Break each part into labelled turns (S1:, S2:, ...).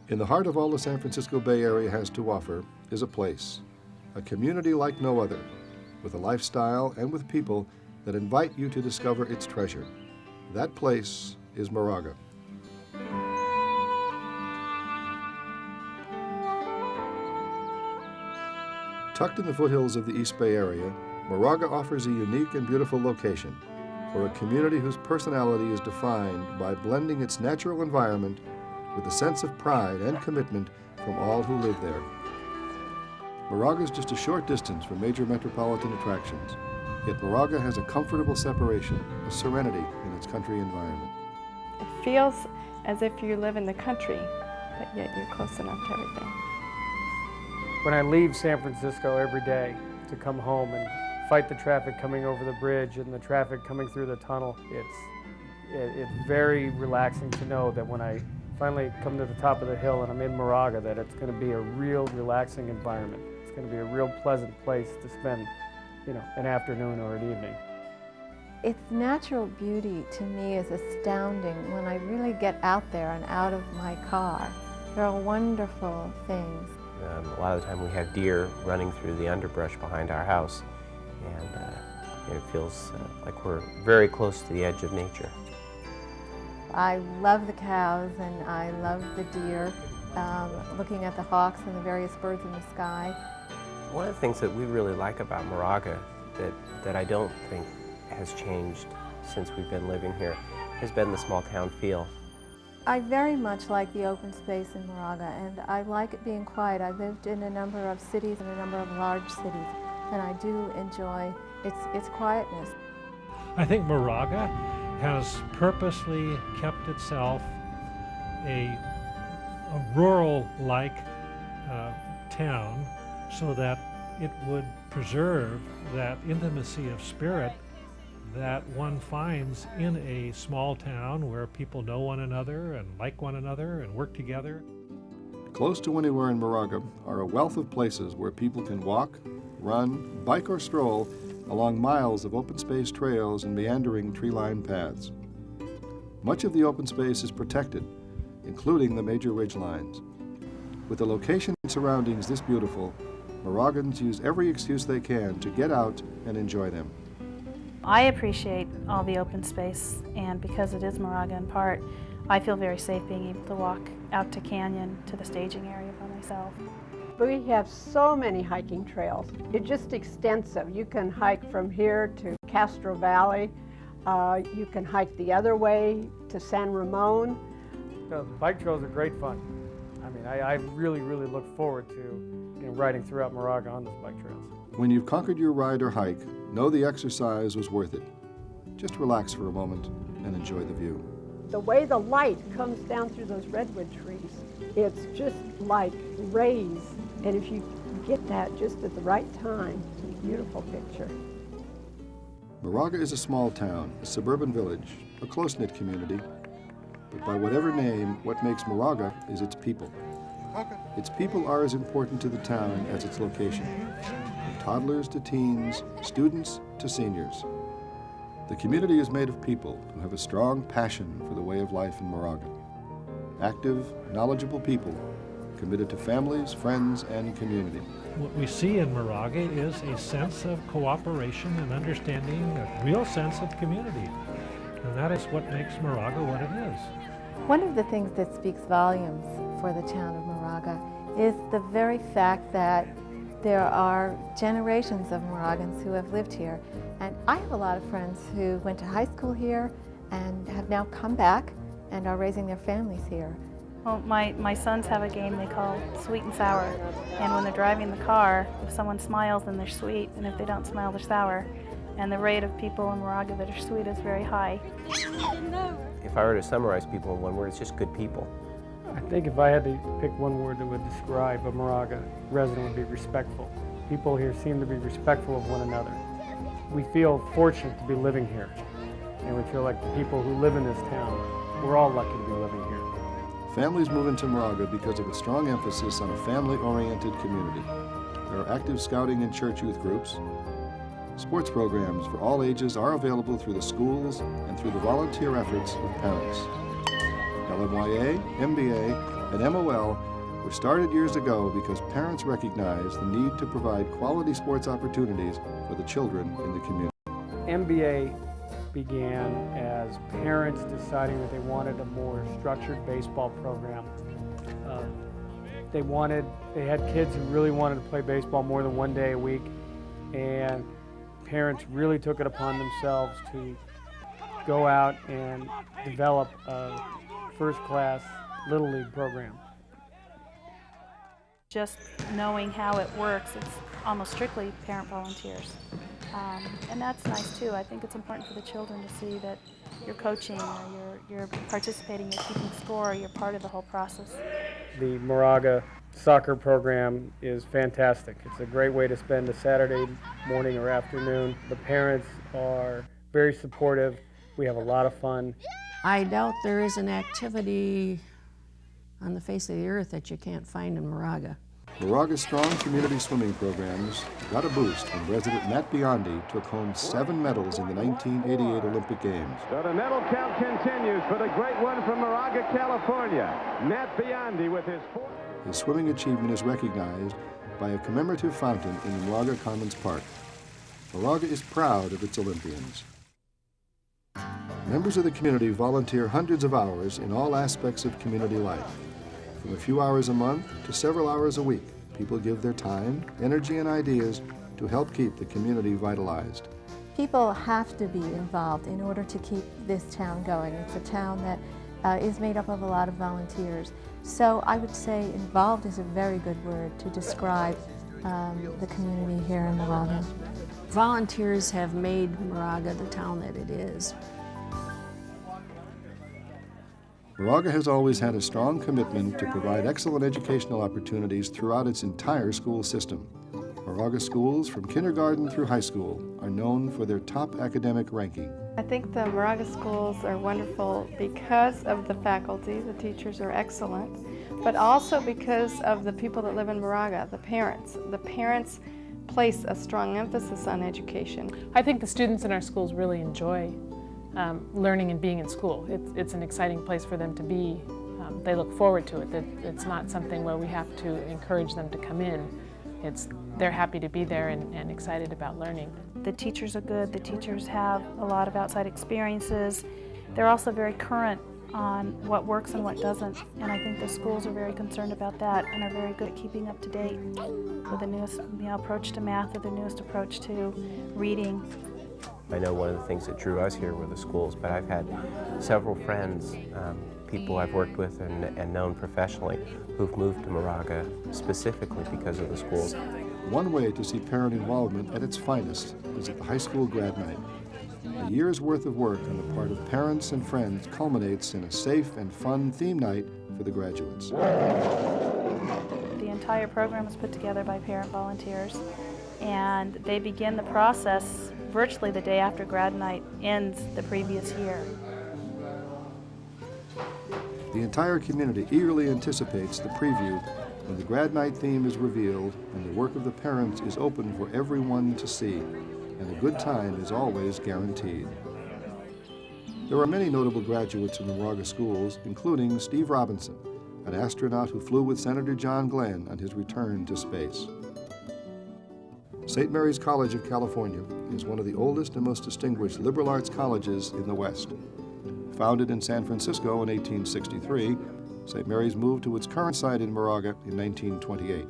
S1: In the heart of all the San Francisco Bay Area has to offer is a place, a community like no other, with a lifestyle and with people that invite you to discover its treasure. That place is Moraga. Tucked in the foothills of the East Bay Area, Moraga offers a unique and beautiful location for a community whose personality is defined by blending its natural environment with a sense of pride and commitment from all who live there. Moraga is just a short distance from major metropolitan attractions, yet Moraga has a comfortable separation, a serenity in its country environment.
S2: It feels as if you live in the country, but yet you're close enough to everything.
S3: When I leave San Francisco every day to come home and fight the traffic coming over the bridge and the traffic coming through the tunnel, it's very relaxing to know that when I finally come to the top of the hill and I'm in Moraga, that it's going to be a real relaxing environment. It's going to be a real pleasant place to spend, an afternoon or an evening.
S4: Its natural beauty to me is astounding when I really get out there and out of my car. There are wonderful things.
S5: A lot of the time we have deer running through the underbrush behind our house, and it feels like we're very close to the edge of nature.
S4: I love the cows and I love the deer, looking at the hawks and the various birds in the sky.
S5: One of the things that we really like about Moraga that I don't think has changed since we've been living here has been the small town feel.
S4: I very much like the open space in Moraga, and I like it being quiet. I lived in a number of cities and a number of large cities, and I do enjoy its quietness.
S6: I think Moraga has purposely kept itself a rural-like town so that it would preserve that intimacy of spirit that one finds in a small town where people know one another and like one another and work together.
S1: Close to anywhere in Moraga are a wealth of places where people can walk, run, bike or stroll along miles of open space trails and meandering tree-lined paths. Much of the open space is protected, including the major ridge lines. With the location and surroundings this beautiful, Moragans use every excuse they can to get out and enjoy them.
S7: I appreciate all the open space, and because it is Moraga in part, I feel very safe being able to walk out to Canyon, to the staging area by myself.
S8: We have so many hiking trails. It's just extensive. You can hike from here to Castro Valley. You can hike the other way to San Ramon.
S3: The bike trails are great fun. I mean, I really, really look forward to riding throughout Moraga on those bike trails.
S1: When you've conquered your ride or hike, know the exercise was worth it. Just relax for a moment and enjoy the view.
S8: The way the light comes down through those redwood trees, it's just like rays. And if you get that just at the right time, it's a beautiful picture.
S1: Moraga is a small town, a suburban village, a close-knit community. But by whatever name, what makes Moraga is its people. Its people are as important to the town as its location. From toddlers to teens, students to seniors. The community is made of people who have a strong passion for the way of life in Moraga. Active, knowledgeable people committed to families, friends, and community.
S6: What we see in Moraga is a sense of cooperation and understanding, a real sense of community. And that is what makes Moraga what it is.
S4: One of the things that speaks volumes for the town of Moraga is the very fact that there are generations of Moragans who have lived here. And I have a lot of friends who went to high school here and have now come back and are raising their families here.
S7: Well, my sons have a game they call sweet and sour. And when they're driving the car, if someone smiles, then they're sweet, and if they don't smile, they're sour. And the rate of people in Moraga that are sweet is very high.
S5: If I were to summarize people in one word, it's just good people.
S3: I think if I had to pick one word that would describe a Moraga resident, would be respectful. People here seem to be respectful of one another. We feel fortunate to be living here, and we feel like the people who live in this town, we're all lucky to be living here.
S1: Families move into Moraga because of its strong emphasis on a family-oriented community. There are active scouting and church youth groups. Sports programs for all ages are available through the schools and through the volunteer efforts of parents. LMYA, MBA, and MOL were started years ago because parents recognized the need to provide quality sports opportunities for the children in the community.
S3: MBA began as parents deciding that they wanted a more structured baseball program. They had kids who really wanted to play baseball more than one day a week, and parents really took it upon themselves to go out and develop a first-class Little League program.
S7: Just knowing how it works, it's almost strictly parent volunteers. And that's nice too. I think it's important for the children to see that you're coaching, or you're participating, you're keeping score, you're part of the whole process.
S3: The Moraga soccer program is fantastic. It's a great way to spend a Saturday morning or afternoon. The parents are very supportive. We have a lot of fun.
S9: I doubt there is an activity on the face of the earth that you can't find in Moraga.
S1: Moraga's strong community swimming programs got a boost when resident Matt Biondi took home 7 medals in the 1988 Olympic Games.
S10: So the medal count continues for the great one from Moraga, California. Matt Biondi with his 4th.
S1: His swimming achievement is recognized by a commemorative fountain in the Moraga Commons Park. Moraga is proud of its Olympians. Members of the community volunteer hundreds of hours in all aspects of community life. From a few hours a month to several hours a week, people give their time, energy, and ideas to help keep the community vitalized.
S4: People have to be involved in order to keep this town going. It's a town that is made up of a lot of volunteers. So I would say involved is a very good word to describe the community here in Moraga.
S9: Volunteers have made Moraga the town that it is.
S1: Moraga has always had a strong commitment to provide excellent educational opportunities throughout its entire school system. Moraga schools, from kindergarten through high school, are known for their top academic ranking.
S2: I think the Moraga schools are wonderful because of the faculty. The teachers are excellent, but also because of the people that live in Moraga, the parents. The parents place a strong emphasis on education.
S11: I think the students in our schools really enjoy learning and being in school. It's an exciting place for them to be. They look forward to it. It's not something where we have to encourage them to come in. They're happy to be there and excited about learning.
S7: The teachers are good. The teachers have a lot of outside experiences. They're also very current on what works and what doesn't, and I think the schools are very concerned about that and are very good at keeping up to date with the newest approach to math or the newest approach to reading.
S5: I know one of the things that drew us here were the schools, but I've had several friends, people I've worked with and known professionally, who've moved to Moraga specifically because of the schools.
S1: One way to see parent involvement at its finest is at the high school grad night. A year's worth of work on the part of parents and friends culminates in a safe and fun theme night for the graduates.
S7: The entire program is put together by parent volunteers, and they begin the process virtually the day after grad night ends the previous year.
S1: The entire community eagerly anticipates the preview when the grad night theme is revealed and the work of the parents is open for everyone to see, and a good time is always guaranteed. There are many notable graduates in the Moraga schools, including Steve Robinson, an astronaut who flew with Senator John Glenn on his return to space. St. Mary's College of California is one of the oldest and most distinguished liberal arts colleges in the West. Founded in San Francisco in 1863, St. Mary's moved to its current site in Moraga in 1928.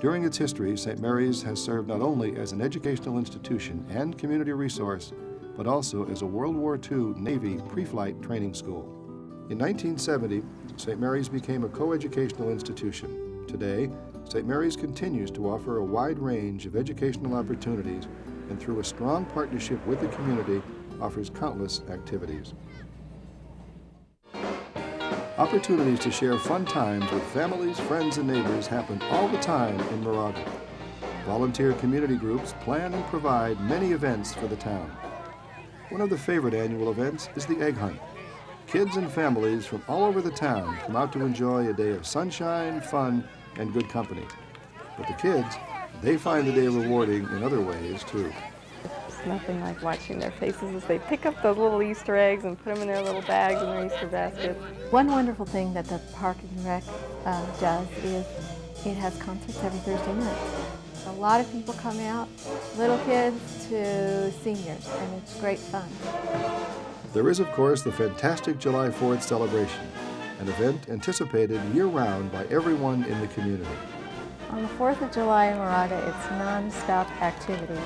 S1: During its history, St. Mary's has served not only as an educational institution and community resource, but also as a World War II Navy pre-flight training school. In 1970, St. Mary's became a co-educational institution. Today, St. Mary's continues to offer a wide range of educational opportunities and through a strong partnership with the community offers countless activities. Opportunities to share fun times with families, friends, and neighbors happen all the time in Moraga. Volunteer community groups plan and provide many events for the town. One of the favorite annual events is the egg hunt. Kids and families from all over the town come out to enjoy a day of sunshine, fun, and good company. But the kids, they find the day rewarding in other ways, too.
S2: nothing like watching their faces as they pick up those little Easter eggs and put them in their little bags and their Easter baskets.
S4: One wonderful thing that the Park and Rec does is it has concerts every Thursday night. A lot of people come out, little kids to seniors, and it's great fun.
S1: There is, of course, the fantastic July 4th celebration, an event anticipated year-round by everyone in the community.
S4: On the 4th of July in Moraga, it's non-stop activity.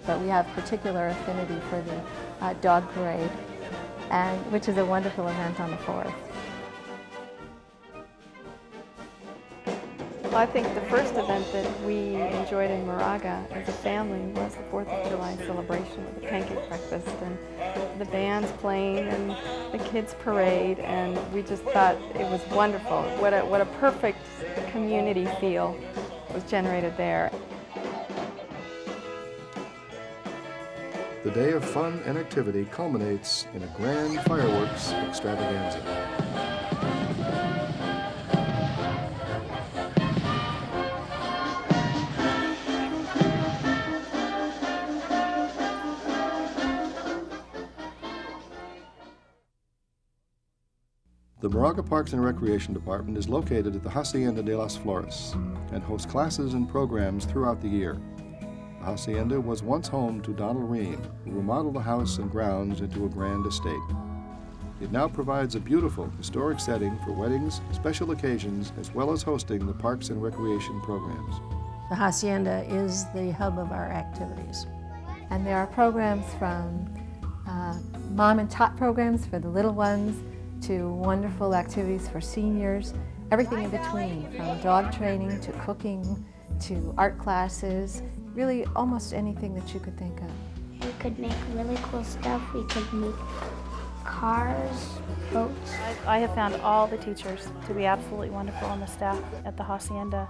S4: But we have particular affinity for the dog parade, which is a wonderful event on the 4th.
S2: Well, I think the first event that we enjoyed in Moraga as a family was the 4th of July celebration with the pancake breakfast and the bands playing and the kids parade, and we just thought it was wonderful. What a perfect community feel was generated there.
S1: The day of fun and activity culminates in a grand fireworks extravaganza. The Moraga Parks and Recreation Department is located at the Hacienda de las Flores and hosts classes and programs throughout the year. The hacienda was once home to Donald Rheem, who remodeled the house and grounds into a grand estate. It now provides a beautiful, historic setting for weddings, special occasions, as well as hosting the parks and recreation programs.
S9: The hacienda is the hub of our activities.
S4: And there are programs from mom and tot programs for the little ones to wonderful activities for seniors, everything in between, from dog training to cooking to art classes, really almost anything that you could think of.
S12: We could make really cool stuff. We could make cars, boats.
S7: I have found all the teachers to be absolutely wonderful, and the staff at the hacienda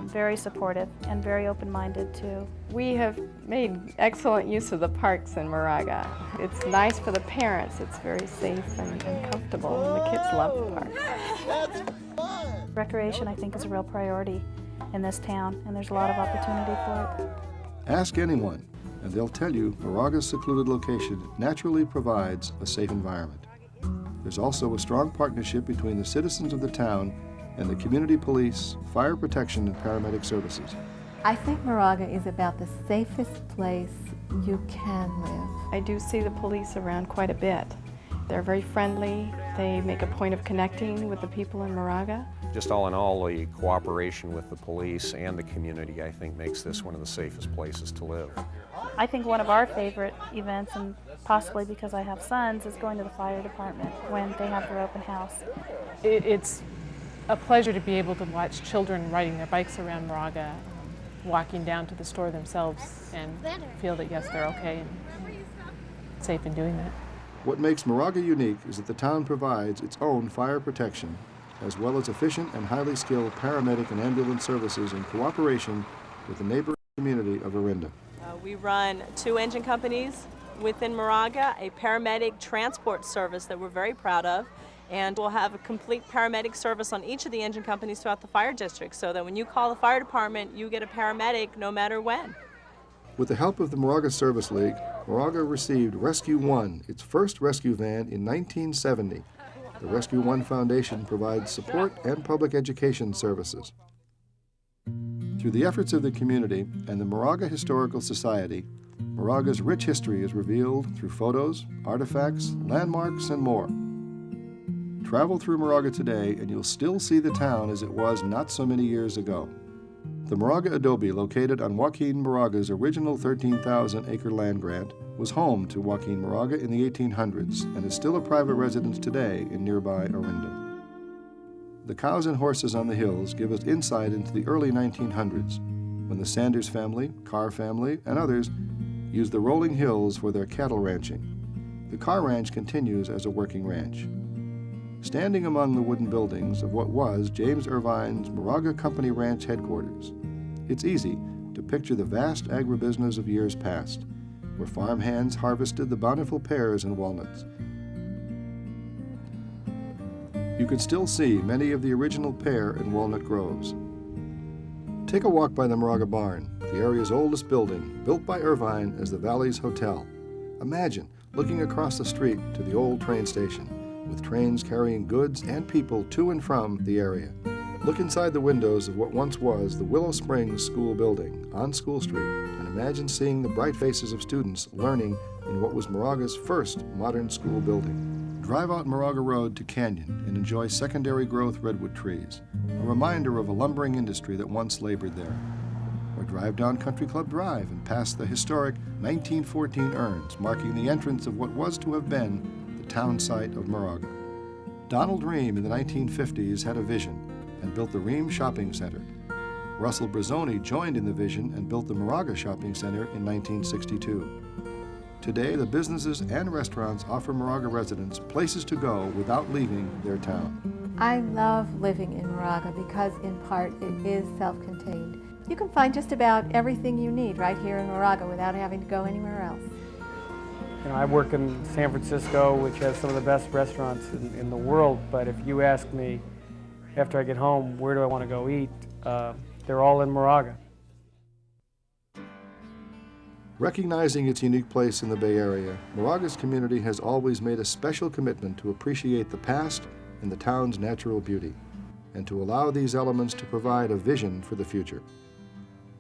S7: very supportive and very open-minded too.
S2: We have made excellent use of the parks in Moraga. It's nice for the parents. It's very safe and comfortable, and the kids love the parks.
S7: Recreation, I think, is a real priority in this town, and there's a lot of opportunity for it.
S1: Ask anyone, and they'll tell you Moraga's secluded location naturally provides a safe environment. There's also a strong partnership between the citizens of the town and the community police, fire protection, and paramedic services.
S4: I think Moraga is about the safest place you can live.
S2: I do see the police around quite a bit. They're very friendly. They make a point of connecting with the people in Moraga.
S13: Just all in all, the cooperation with the police and the community, I think, makes this one of the safest places to live.
S7: I think one of our favorite events, and possibly because I have sons, is going to the fire department when they have their open house.
S11: It's a pleasure to be able to watch children riding their bikes around Moraga, walking down to the store themselves, and feel that, yes, they're okay and safe in doing that.
S1: What makes Moraga unique is that the town provides its own fire protection, as well as efficient and highly skilled paramedic and ambulance services in cooperation with the neighboring community of Orinda.
S14: We run 2 engine companies within Moraga, a paramedic transport service that we're very proud of, and we'll have a complete paramedic service on each of the engine companies throughout the fire district, so that when you call the fire department, you get a paramedic no matter when.
S1: With the help of the Moraga Service League, Moraga received Rescue One, its first rescue van, in 1970. The Rescue One Foundation provides support and public education services. Through the efforts of the community and the Moraga Historical Society, Moraga's rich history is revealed through photos, artifacts, landmarks, and more. Travel through Moraga today and you'll still see the town as it was not so many years ago. The Moraga Adobe, located on Joaquin Moraga's original 13,000-acre land grant, was home to Joaquin Moraga in the 1800s and is still a private residence today in nearby Orinda. The cows and horses on the hills give us insight into the early 1900s, when the Sanders family, Carr family, and others used the rolling hills for their cattle ranching. The Carr Ranch continues as a working ranch. Standing among the wooden buildings of what was James Irvine's Moraga Company Ranch headquarters, it's easy to picture the vast agribusiness of years past, where farm hands harvested the bountiful pears and walnuts. you could still see many of the original pear and walnut groves. Take a walk by the Moraga Barn, the area's oldest building, built by Irvine as the Valley's hotel. Imagine looking across the street to the old train station, with trains carrying goods and people to and from the area. Look inside the windows of what once was the Willow Springs School building on School Street, and imagine seeing the bright faces of students learning in what was Moraga's first modern school building. Drive out Moraga Road to Canyon and enjoy secondary growth redwood trees, a reminder of a lumbering industry that once labored there. Or drive down Country Club Drive and past the historic 1914 urns marking the entrance of what was to have been the town site of Moraga. Donald Rheem in the 1950s had a vision and built the Rheem Shopping Center. Russell Brazzoni joined in the vision and built the Moraga Shopping Center in 1962. Today, the businesses and restaurants offer Moraga residents places to go without leaving their town.
S4: I love living in Moraga because, in part, it is self-contained. You can find just about everything you need right here in Moraga without having to go anywhere else.
S3: You know, I work in San Francisco, which has some of the best restaurants in the world, but if you ask me after I get home, where do I want to go eat, they're all in Moraga.
S1: Recognizing its unique place in the Bay Area, Moraga's community has always made a special commitment to appreciate the past and the town's natural beauty, and to allow these elements to provide a vision for the future.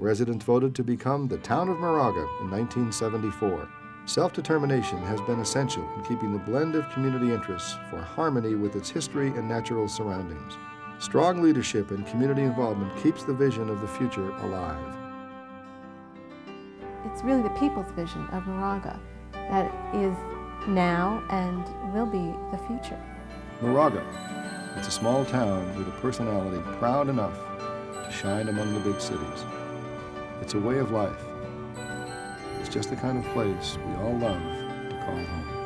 S1: Residents voted to become the town of Moraga in 1974. Self-determination has been essential in keeping the blend of community interests for harmony with its history and natural surroundings. Strong leadership and community involvement keeps the vision of the future alive.
S4: It's really the people's vision of Moraga that is now and will be the future.
S1: Moraga, it's a small town with a personality proud enough to shine among the big cities. It's a way of life. It's just the kind of place we all love to call home.